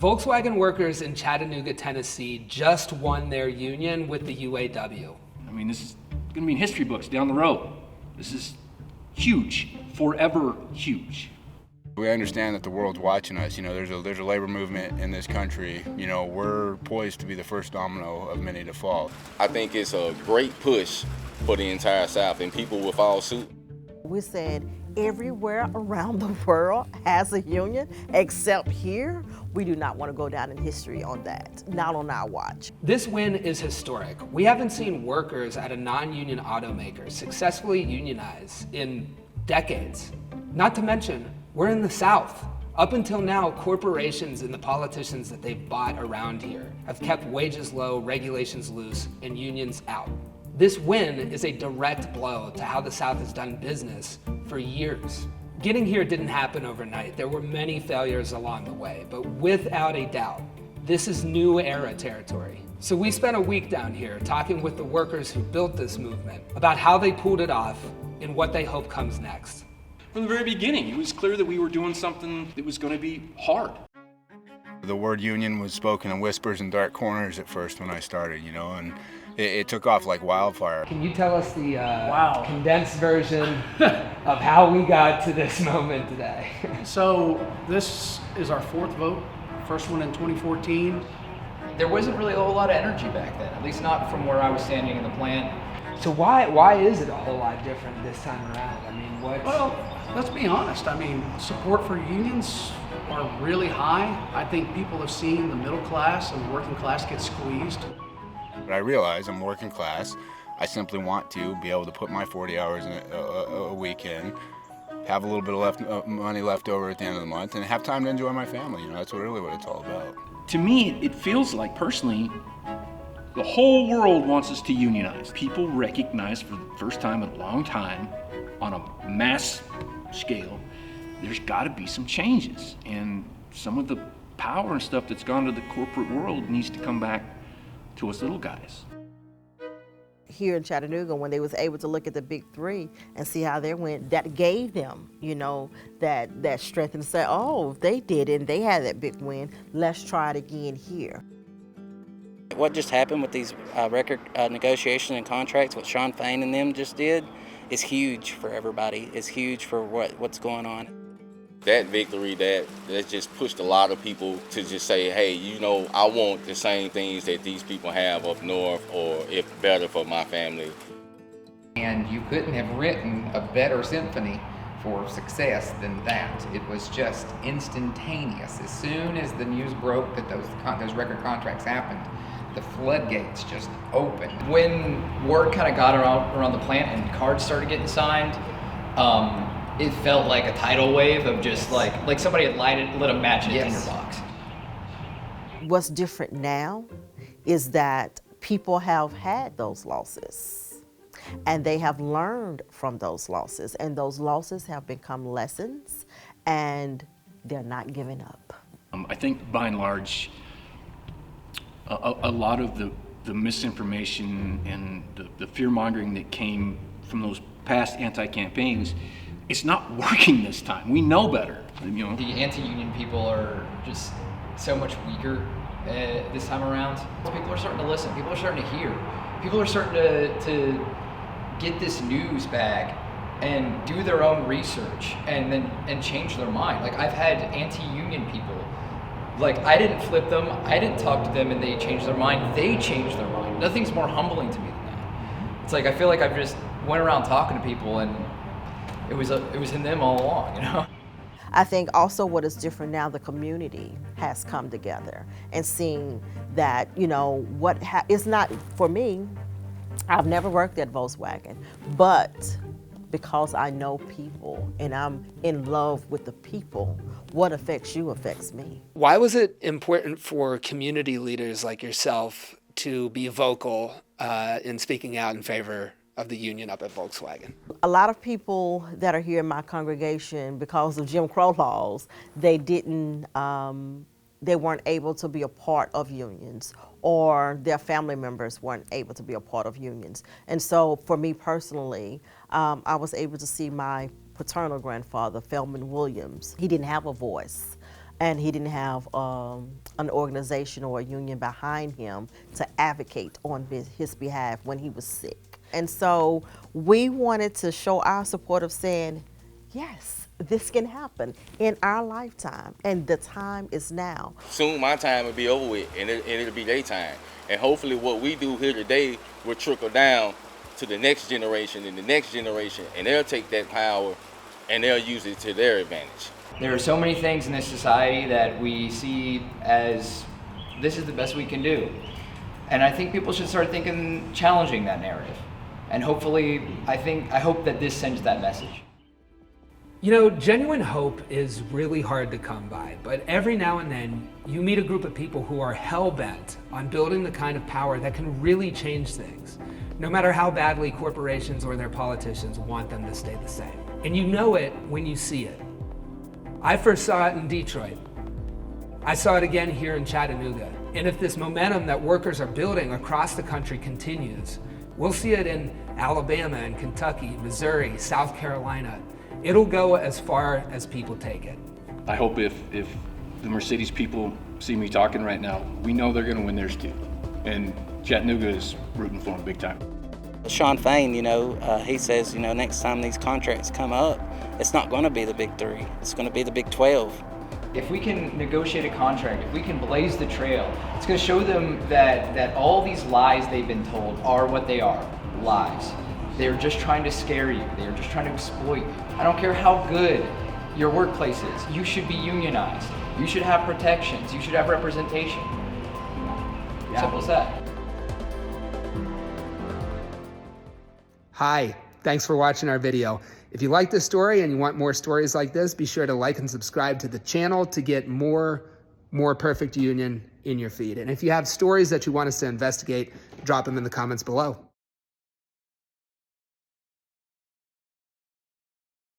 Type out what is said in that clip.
Volkswagen workers in Chattanooga, Tennessee just won their union with the UAW. I mean, this is going to be in history books down the road. This is huge, forever huge. We understand that the world's watching us. You know, there's a labor movement in this country. You know, we're poised to be the first domino of many to fall. I think it's a great push for the entire South, and people will follow suit. We said everywhere around the world has a union, except here. We do not want to go down in history on that, not on our watch. This win is historic. We haven't seen workers at a non-union automaker successfully unionize in decades. Not to mention, we're in the South. Up until now, corporations and the politicians that they've bought around here have kept wages low, regulations loose, and unions out. This win is a direct blow to how the South has done business for years. Getting here didn't happen overnight. There were many failures along the way, but without a doubt, this is new era territory. So we spent a week down here talking with the workers who built this movement about how they pulled it off and what they hope comes next. From the very beginning, it was clear that we were doing something that was going to be hard. The word union was spoken in whispers and dark corners at first when I started, you know, and it took off like wildfire. Can you tell us the condensed version of how we got to this moment today? So this is our fourth vote, first one in 2014. There wasn't really a whole lot of energy back then, at least not from where I was standing in the plant. So why is it a whole lot different this time around? I mean, Well, let's be honest. I mean, support for unions are really high. I think people have seen the middle class and the working class get squeezed. But I realize I'm working class. I simply want to be able to put my 40 hours in a week in, have a little bit of money left over at the end of the month, and have time to enjoy my family. You know, that's really what it's all about. To me, it feels like, personally, the whole world wants us to unionize. People recognize for the first time in a long time, on a mass scale, there's got to be some changes. And some of the power and stuff that's gone to the corporate world needs to come back to us little guys. Here in Chattanooga, when they was able to look at the big three and see how they went, that gave them, you know, that strength and say, oh, they did it and they had that big win, let's try it again here. What just happened with these record negotiations and contracts, what Sean Fain and them just did, is huge for everybody. It's huge for what's going on. That victory, that just pushed a lot of people to just say, hey, you know, I want the same things that these people have up north, or if better for my family. And you couldn't have written a better symphony for success than that. It was just instantaneous. As soon as the news broke that those record contracts happened, the floodgates just opened. When word kind of got around the plant and cards started getting signed, it felt like a tidal wave of just like somebody had lit a match in a tinderbox. What's different now is that people have had those losses and they have learned from those losses, and those losses have become lessons, and they're not giving up. I think by and large, a lot of the misinformation and the fear-mongering that came from those past anti-campaigns, it's not working this time. We know better. You know? The anti-union people are just so much weaker this time around. People are starting to listen. People are starting to hear. People are starting to get this news back and do their own research and change their mind. Like, I've had anti-union people, like, I didn't flip them, I didn't talk to them and they changed their mind. They changed their mind. Nothing's more humbling to me than that. It's like, I feel like I've just went around talking to people and it was in them all along, you know? I think also what is different now, the community has come together and seeing that, you know, it's not, for me, I've never worked at Volkswagen, but because I know people and I'm in love with the people, what affects you affects me. Why was it important for community leaders like yourself to be vocal in speaking out in favor of the union up at Volkswagen? A lot of people that are here in my congregation, because of Jim Crow laws, they weren't able to be a part of unions, or their family members weren't able to be a part of unions. And so for me personally, I was able to see my paternal grandfather, Feldman Williams. He didn't have a voice. and he didn't have an organization or a union behind him to advocate on his behalf when he was sick. And so we wanted to show our support of saying, yes, this can happen in our lifetime, and the time is now. Soon my time will be over with, and it'll be their time. And hopefully what we do here today will trickle down to the next generation and the next generation, and they'll take that power and they'll use it to their advantage. There are so many things in this society that we see as this is the best we can do. And I think people should start thinking, challenging that narrative. And hopefully, I hope that this sends that message. You know, genuine hope is really hard to come by, but every now and then you meet a group of people who are hell-bent on building the kind of power that can really change things, no matter how badly corporations or their politicians want them to stay the same. And you know it when you see it. I first saw it in Detroit. I saw it again here in Chattanooga. And if this momentum that workers are building across the country continues, we'll see it in Alabama and Kentucky, Missouri, South Carolina. It'll go as far as people take it. I hope if the Mercedes people see me talking right now, we know they're going to win theirs too. And Chattanooga is rooting for them big time. Sean Fain, he says, next time these contracts come up, it's not going to be the Big 3. It's going to be the Big 12. If we can negotiate a contract, if we can blaze the trail, it's going to show them that all these lies they've been told are what they are, lies. They're just trying to scare you. They're just trying to exploit you. I don't care how good your workplace is. You should be unionized. You should have protections. You should have representation. Yeah. Simple as that. Hi, thanks for watching our video. If you like this story and you want more stories like this, be sure to like and subscribe to the channel to get more Perfect Union in your feed. And if you have stories that you want us to investigate, drop them in the comments below.